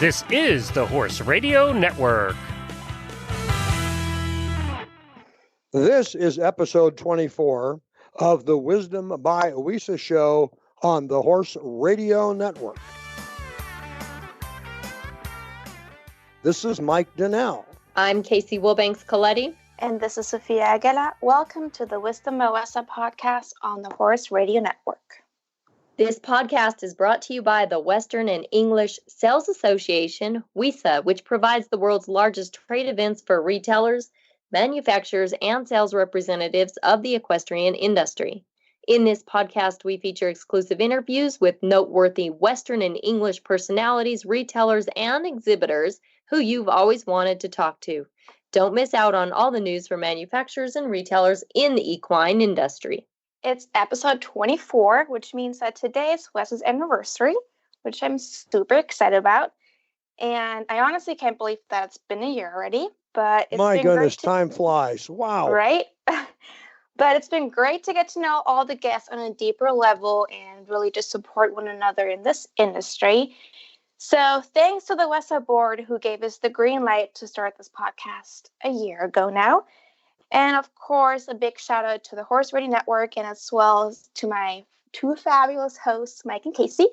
This is the Horse Radio Network. This is episode 24 of the Wisdom by Louisa show on the Horse Radio Network. This is Mike Donnell. I'm Casey Wilbanks-Coletti. And this is Sophia Aguila. Welcome to the Wisdom by Louisa podcast on the Horse Radio Network. This podcast is brought to you by the Western and English Sales Association, WESA, which provides the world's largest trade events for retailers, manufacturers, and sales representatives of the equestrian industry. In this podcast, we feature exclusive interviews with noteworthy Western and English personalities, retailers, and exhibitors who you've always wanted to talk to. Don't miss out on all the news from manufacturers and retailers in the equine industry. It's episode 24, which means that today is Wes's anniversary, which I'm super excited about. And I honestly can't believe that it's been a year already. But it's My been goodness, great time flies. Wow. Right? But it's been great to get to know all the guests on a deeper level and really just support one another in this industry. So thanks to the WESA board who gave us the green light to start this podcast a year ago now. And of course, a big shout out to the Horse Radio Network and as well as to my two fabulous hosts, Mike and Casey.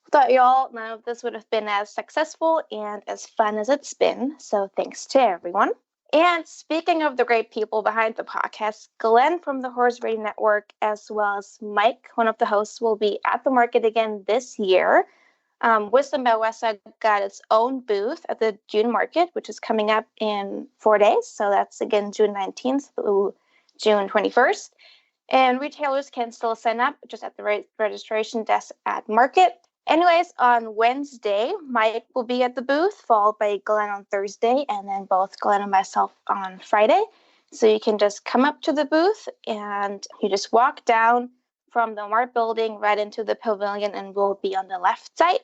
Without y'all, none of this would have been as successful and as fun as it's been. So thanks to everyone. And speaking of the great people behind the podcast, Glenn from the Horse Radio Network, as well as Mike, one of the hosts, will be at the market again this year. Wisdom by Louisa got its own booth at the June market, which is coming up in 4 days. So that's again June 19th through June 21st. And retailers can still sign up just at the registration desk at market. Anyways, on Wednesday, Mike will be at the booth, followed by Glenn on Thursday, and then both Glenn and myself on Friday. So you can just come up to the booth and you just walk down from the Mart building right into the pavilion and we'll be on the left side.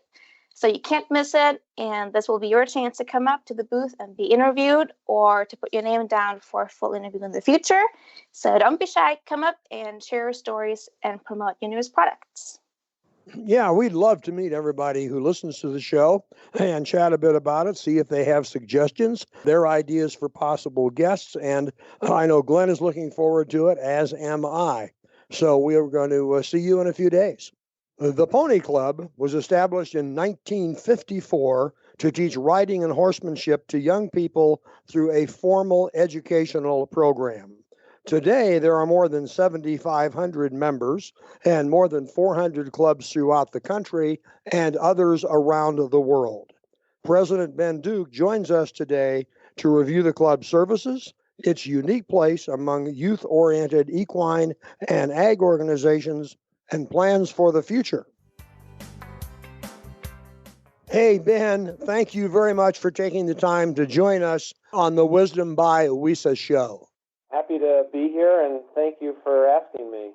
So you can't miss it. And this will be your chance to come up to the booth and be interviewed or to put your name down for a full interview in the future. So don't be shy. Come up and share your stories and promote your newest products. Yeah, we'd love to meet everybody who listens to the show and chat a bit about it, see if they have suggestions, their ideas for possible guests. And I know Glenn is looking forward to it, as am I. So we are going to see you in a few days. The Pony Club was established in 1954 to teach riding and horsemanship to young people through a formal educational program. Today, there are more than 7,500 members and more than 400 clubs throughout the country and others around the world. President Ben Duke joins us today to review the club's services, its unique place among youth-oriented equine and ag organizations, and plans for the future. Hey, Ben, thank you very much for taking the time to join us on the Wisdom by Louisa show. Happy to be here, and thank you for asking me.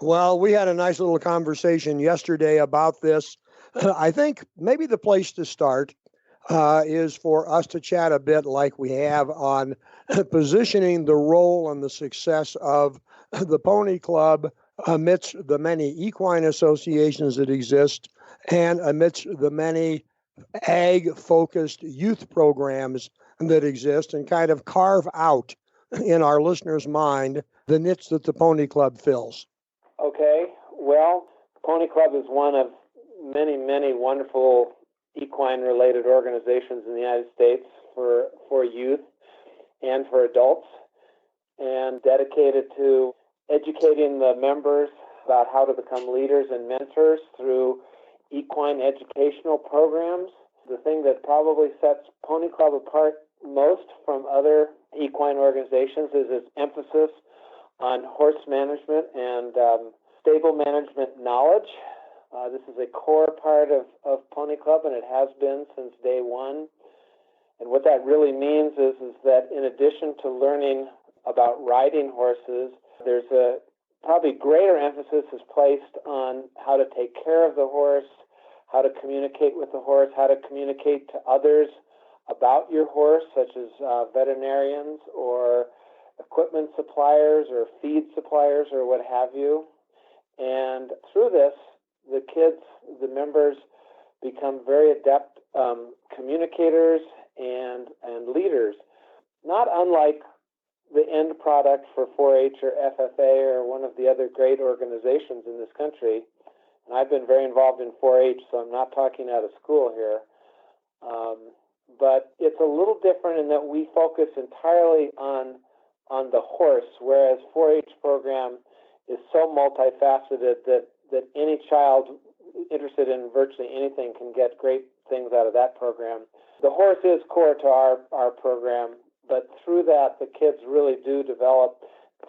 Well, we had a nice little conversation yesterday about this. I think maybe the place to start is for us to chat a bit like we have on positioning the role and the success of the Pony Club amidst the many equine associations that exist and amidst the many ag-focused youth programs that exist, and kind of carve out in our listeners' mind the niche that the Pony Club fills. Okay, well, Pony Club is one of many, many wonderful equine-related organizations in the United States for youth and for adults, and dedicated to educating the members about how to become leaders and mentors through equine educational programs. The thing that probably sets Pony Club apart most from other equine organizations is its emphasis on horse management and stable management knowledge. This is a core part of Pony Club, and it has been since day one. And what that really means is that in addition to learning about riding horses, there's a probably greater emphasis is placed on how to take care of the horse, how to communicate with the horse, how to communicate to others about your horse, such as veterinarians or equipment suppliers or feed suppliers or what have you. And through this, the kids, the members, become very adept communicators and leaders, not unlike the end product for 4-H or FFA or one of the other great organizations in this country. And I've been very involved in 4-H, so I'm not talking out of school here. But it's a little different in that we focus entirely on the horse, whereas 4-H program is so multifaceted that any child interested in virtually anything can get great things out of that program. The horse is core to our program, but through that, the kids really do develop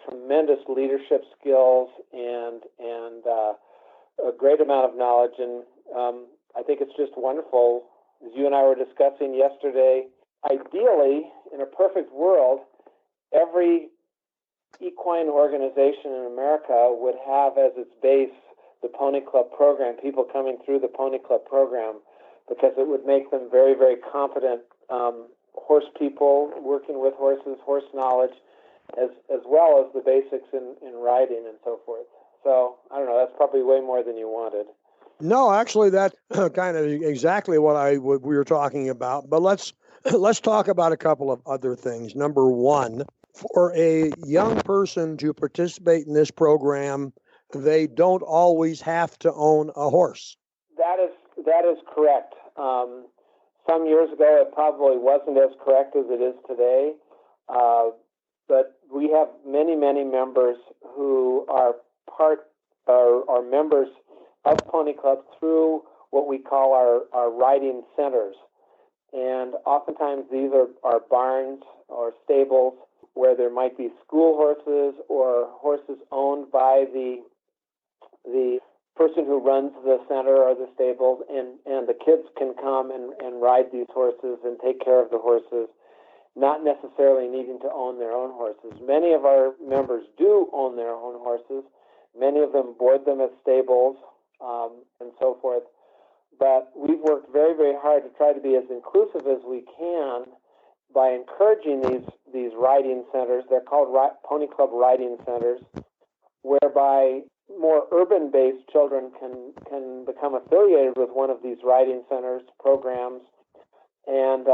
tremendous leadership skills and a great amount of knowledge. And I think it's just wonderful. As you and I were discussing yesterday, ideally, in a perfect world, every equine organization in America would have as its base the Pony Club program, people coming through the Pony Club program, because it would make them very, very confident horse people, working with horses, horse knowledge, as well as the basics in riding and so forth. So, I don't know, that's probably way more than you wanted. No, actually, that's kind of exactly what we were talking about. But let's talk about a couple of other things. Number one, for a young person to participate in this program, they don't always have to own a horse. That is correct. Some years ago, it probably wasn't as correct as it is today. But we have many, many members who are members of Pony Club through what we call our riding centers. And oftentimes these are barns or stables where there might be school horses or horses owned by the person who runs the center or the stables, and the kids can come and ride these horses and take care of the horses, not necessarily needing to own their own horses. Many of our members do own their own horses. Many of them board them at stables and so forth. But we've worked very, very hard to try to be as inclusive as we can by encouraging these riding centers. They're called Pony Club riding centers, whereby more urban-based children can become affiliated with one of these riding centers programs and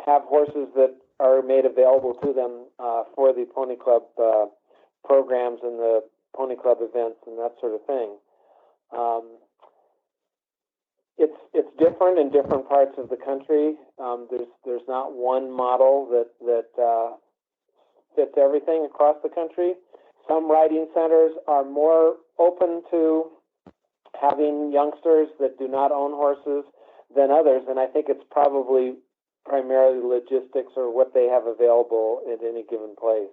have horses that are made available to them for the Pony Club programs and the Pony Club events and that sort of thing. It's different in different parts of the country. There's not one model that fits everything across the country. Some riding centers are more open to having youngsters that do not own horses than others, and I think it's probably primarily logistics or what they have available at any given place.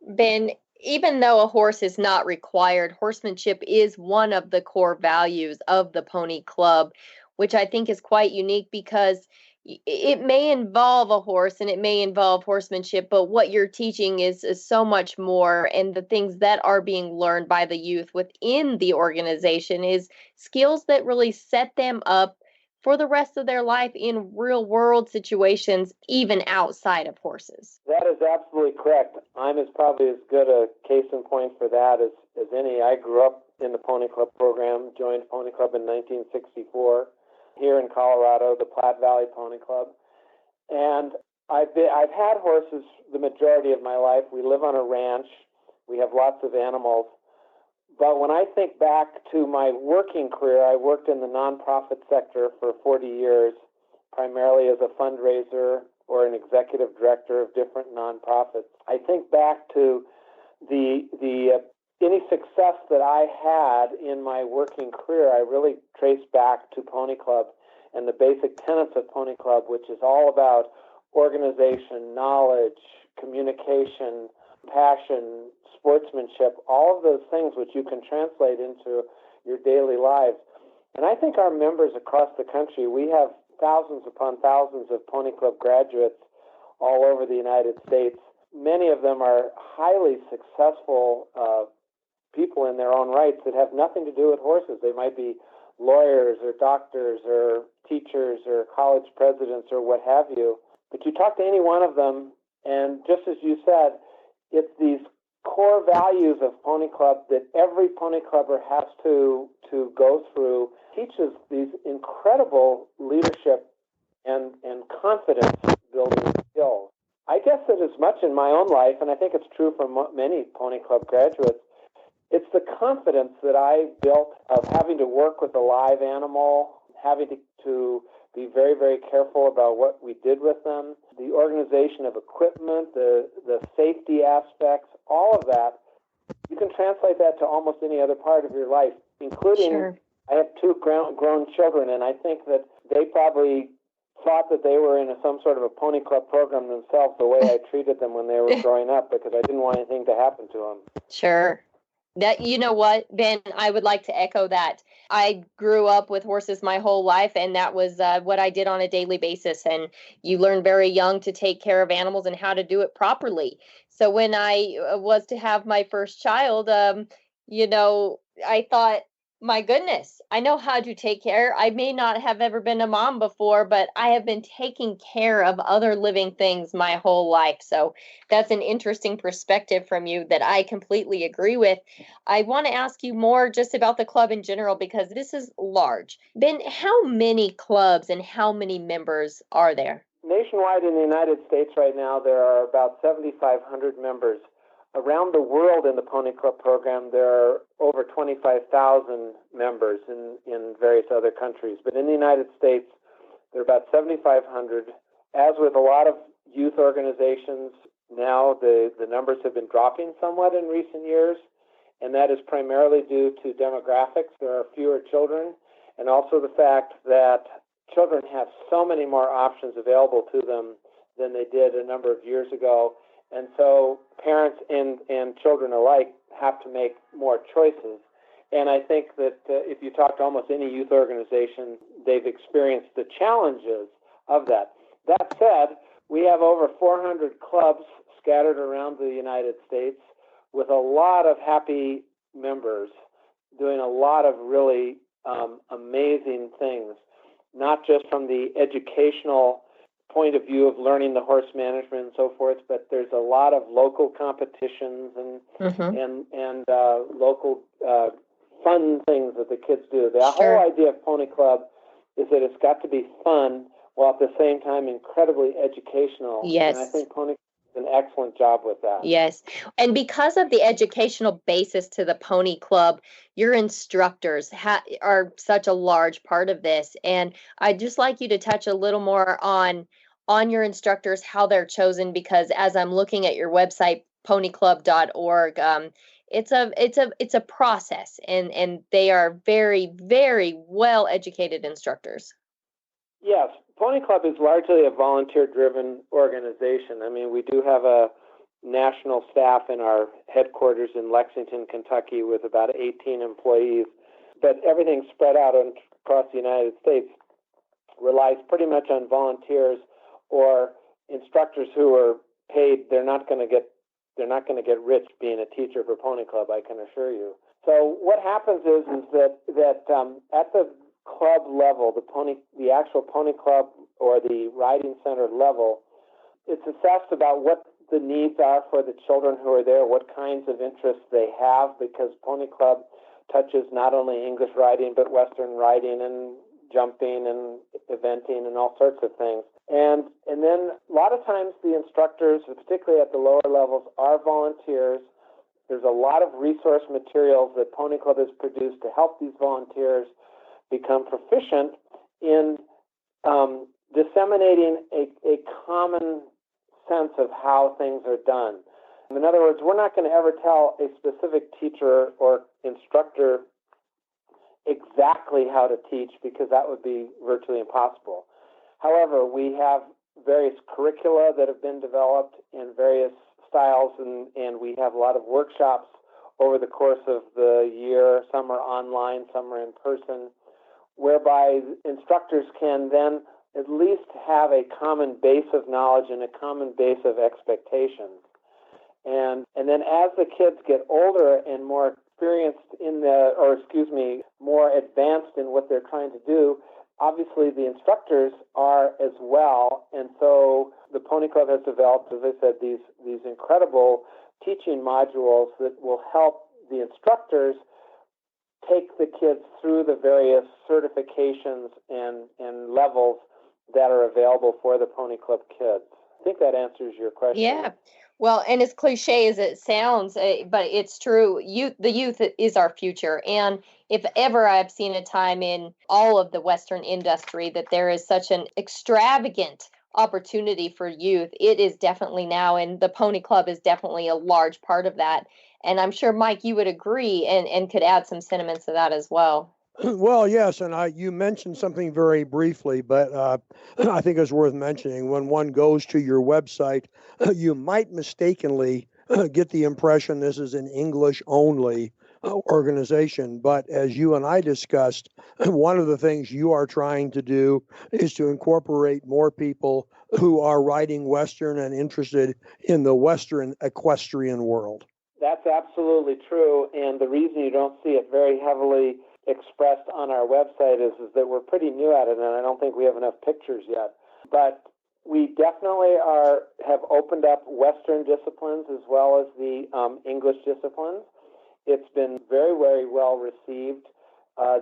Ben, even though a horse is not required, horsemanship is one of the core values of the Pony Club, which I think is quite unique because it may involve a horse and it may involve horsemanship, but what you're teaching is so much more. And the things that are being learned by the youth within the organization is skills that really set them up for the rest of their life in real world situations, even outside of horses. That is absolutely correct. I'm probably as good a case in point for that as any. I grew up in the Pony Club program, joined Pony Club in 1964 here in Colorado, the Platte Valley Pony Club. And I've had horses the majority of my life. We live on a ranch. We have lots of animals. But when I think back to my working career, I worked in the nonprofit sector for 40 years, primarily as a fundraiser or an executive director of different nonprofits. I think back to any success that I had in my working career, I really trace back to Pony Club and the basic tenets of Pony Club, which is all about organization, knowledge, communication, passion, sportsmanship, all of those things which you can translate into your daily lives. And I think our members across the country, we have thousands upon thousands of Pony Club graduates all over the United States. Many of them are highly successful people in their own rights that have nothing to do with horses. They might be lawyers or doctors or teachers or college presidents or what have you. But you talk to any one of them, and just as you said, it's these core values of Pony Club that every Pony Clubber has to go through, teaches these incredible leadership and confidence building skills. I guess that as much in my own life, and I think it's true for many Pony Club graduates, it's the confidence that I built of having to work with a live animal, having to be very, very careful about what we did with them, the organization of equipment, the safety aspects, all of that. You can translate that to almost any other part of your life, including, sure. I have two grown children, and I think that they probably thought that they were in some sort of a Pony Club program themselves, the way I treated them when they were growing up, because I didn't want anything to happen to them. Sure. That, you know what, Ben, I would like to echo that. I grew up with horses my whole life, and that was what I did on a daily basis. And you learn very young to take care of animals and how to do it properly. So when I was to have my first child, I thought, my goodness, I know how to take care. I may not have ever been a mom before, but I have been taking care of other living things my whole life. So that's an interesting perspective from you that I completely agree with. I want to ask you more just about the club in general, because this is large. Ben, how many clubs and how many members are there? Nationwide in the United States right now, there are about 7,500 members. Around the world in the Pony Club program, there are over 25,000 members in various other countries. But in the United States, there are about 7,500. As with a lot of youth organizations, now the numbers have been dropping somewhat in recent years, and that is primarily due to demographics. There are fewer children, and also the fact that children have so many more options available to them than they did a number of years ago. And so parents and children alike have to make more choices. And I think that if you talk to almost any youth organization, they've experienced the challenges of that. That said, we have over 400 clubs scattered around the United States with a lot of happy members doing a lot of really amazing things, not just from the educational point of view of learning the horse management and so forth, but there's a lot of local competitions and local fun things that the kids do. The whole idea of Pony Club is that it's got to be fun while at the same time incredibly educational. Yes. And I think Pony Club does an excellent job with that. Yes. And because of the educational basis to the Pony Club, your instructors are such a large part of this. And I'd just like you to touch a little more on your instructors, how they're chosen, because as I'm looking at your website, ponyclub.org, it's a process, and they are very, very well educated instructors. Yes, Pony Club is largely a volunteer-driven organization. I mean, we do have a national staff in our headquarters in Lexington, Kentucky, with about 18 employees, but everything spread out across the United States relies pretty much on volunteers or instructors who are paid. They're not going to get rich being a teacher for Pony Club, I can assure you. So what happens is that at the club level, the actual Pony Club or the riding center level, it's assessed about what the needs are for the children who are there, what kinds of interests they have, because Pony Club touches not only English riding but Western riding and jumping and eventing and all sorts of things. And then a lot of times the instructors, particularly at the lower levels, are volunteers. There's a lot of resource materials that Pony Club has produced to help these volunteers become proficient in disseminating a common sense of how things are done. In other words, we're not going to ever tell a specific teacher or instructor exactly how to teach, because that would be virtually impossible. However, we have various curricula that have been developed in various styles, and we have a lot of workshops over the course of the year. Some are online, some are in person, whereby instructors can then at least have a common base of knowledge and a common base of expectations. And then as the kids get older and more experienced more advanced in what they're trying to do, obviously the instructors are as well. And so the Pony Club has developed, as I said, these incredible teaching modules that will help the instructors take the kids through the various certifications and levels that are available for the Pony Club kids. I think that answers your question. Yeah. Well, and as cliche as it sounds, but it's true. The youth is our future. And if ever I've seen a time in all of the Western industry that there is such an extravagant opportunity for youth, it is definitely now. And the Pony Club is definitely a large part of that. And I'm sure, Mike, you would agree and could add some sentiments to that as well. Well, yes, and you mentioned something very briefly, but I think it's worth mentioning. When one goes to your website, you might mistakenly get the impression this is an English only organization. But as you and I discussed, one of the things you are trying to do is to incorporate more people who are riding Western and interested in the Western equestrian world. That's absolutely true. And the reason you don't see it very heavily expressed on our website is that we're pretty new at it, and I don't think we have enough pictures yet. But we definitely have opened up Western disciplines as well as the English disciplines. It's been very, very well received.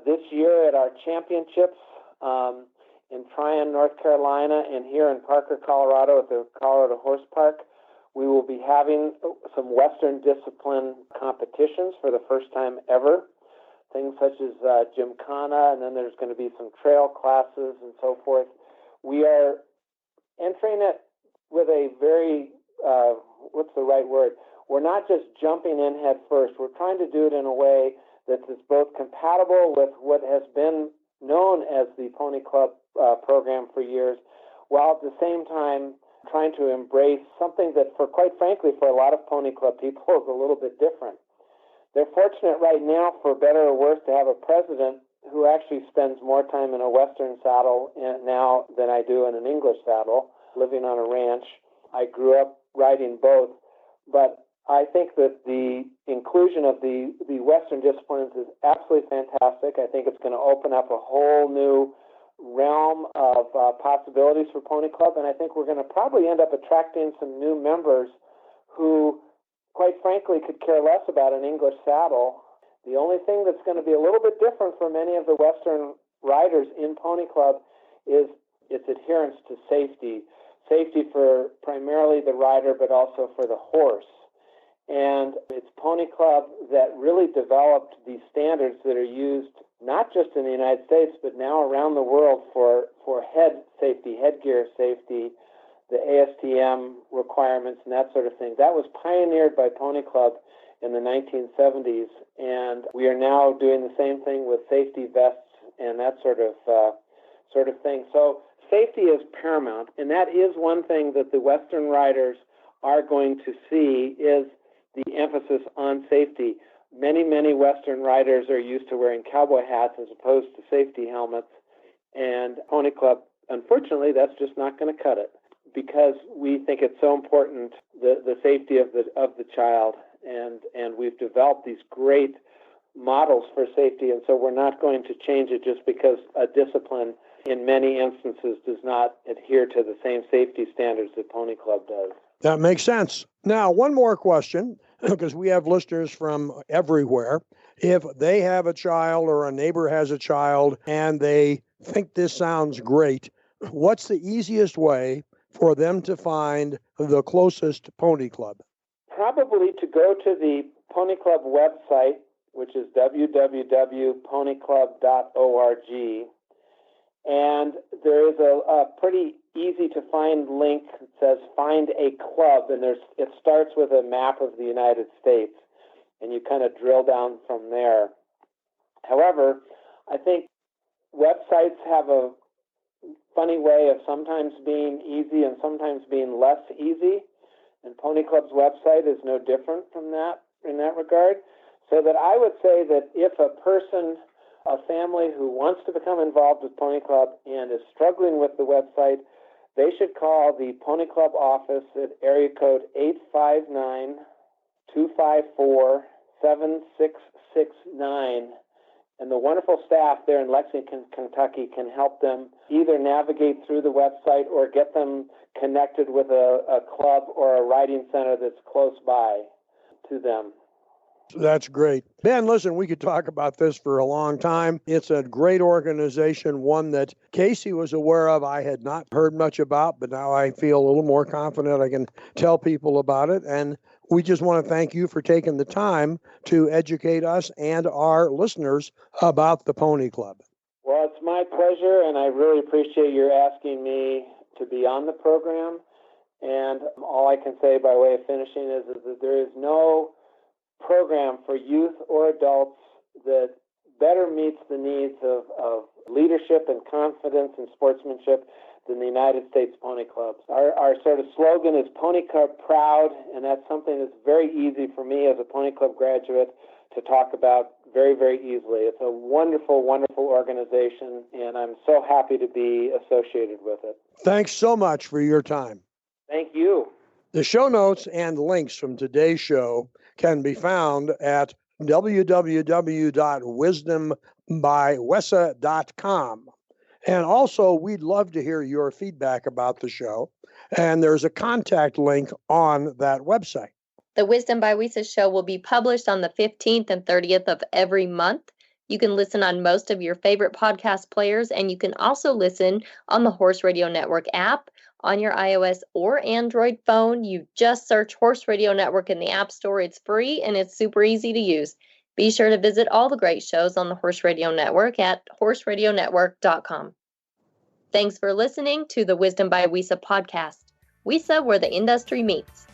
This year at our championships in Tryon, North Carolina, and here in Parker, Colorado at the Colorado Horse Park, we will be having some Western discipline competitions for the first time ever. Things such as Gymkhana, and then there's going to be some trail classes and so forth. We are entering it with a very, what's the right word? We're not just jumping in head first. We're trying to do it in a way that is both compatible with what has been known as the Pony Club program for years, while at the same time trying to embrace something that, quite frankly, for a lot of Pony Club people is a little bit different. They're fortunate right now, for better or worse, to have a president who actually spends more time in a Western saddle now than I do in an English saddle, living on a ranch. I grew up riding both, but I think that the inclusion of the Western disciplines is absolutely fantastic. I think it's going to open up a whole new realm of possibilities for Pony Club, and I think we're going to probably end up attracting some new members who, quite frankly, could care less about an English saddle. The only thing that's going to be a little bit different for many of the Western riders in Pony Club is its adherence to safety. Safety for primarily the rider, but also for the horse. And it's Pony Club that really developed these standards that are used not just in the United States, but now around the world for head safety, headgear safety, the ASTM requirements and that sort of thing. That was pioneered by Pony Club in the 1970s, and we are now doing the same thing with safety vests and that sort of thing. So safety is paramount, and that is one thing that the Western riders are going to see is the emphasis on safety. Many, many Western riders are used to wearing cowboy hats as opposed to safety helmets, and Pony Club, unfortunately, that's just not going to cut it, because we think it's so important, the safety of the child, and we've developed these great models for safety, and so we're not going to change it just because a discipline in many instances does not adhere to the same safety standards that Pony Club does. That makes sense. Now, one more question, because we have listeners from everywhere. If they have a child or a neighbor has a child and they think this sounds great, what's the easiest way for them to find the closest Pony Club? Probably to go to the Pony Club website, which is www.ponyclub.org. And there is a pretty easy to find link that says find a club, and it starts with a map of the United States, and you kind of drill down from there. However, I think websites have a funny way of sometimes being easy and sometimes being less easy, and Pony Club's website is no different from that in that regard. So that I would say that if a family who wants to become involved with Pony Club and is struggling with the website, they should call the Pony Club office at area code 859-254-7669. And the wonderful staff there in Lexington, Kentucky can help them either navigate through the website or get them connected with a club or a riding center that's close by to them. That's great. Ben, listen, we could talk about this for a long time. It's a great organization, one that Casey was aware of. I had not heard much about, but now I feel a little more confident I can tell people about it. And we just want to thank you for taking the time to educate us and our listeners about the Pony Club. Well, it's my pleasure, and I really appreciate your asking me to be on the program. And all I can say by way of finishing is that there is no program for youth or adults that better meets the needs of leadership and confidence and sportsmanship than the United States Pony Club. Our sort of slogan is Pony Club Proud, and that's something that's very easy for me as a Pony Club graduate to talk about very, very easily. It's a wonderful, wonderful organization, and I'm so happy to be associated with it. Thanks so much for your time. Thank you. The show notes and links from today's show can be found at www.wisdombywesa.com. And also, we'd love to hear your feedback about the show. And there's a contact link on that website. The Wisdom by WISA show will be published on the 15th and 30th of every month. You can listen on most of your favorite podcast players, and you can also listen on the Horse Radio Network app on your iOS or Android phone. You just search Horse Radio Network in the App Store. It's free and it's super easy to use. Be sure to visit all the great shows on the Horse Radio Network at horseradionetwork.com. Thanks for listening to the Wisdom by WISA podcast. WISA, where the industry meets.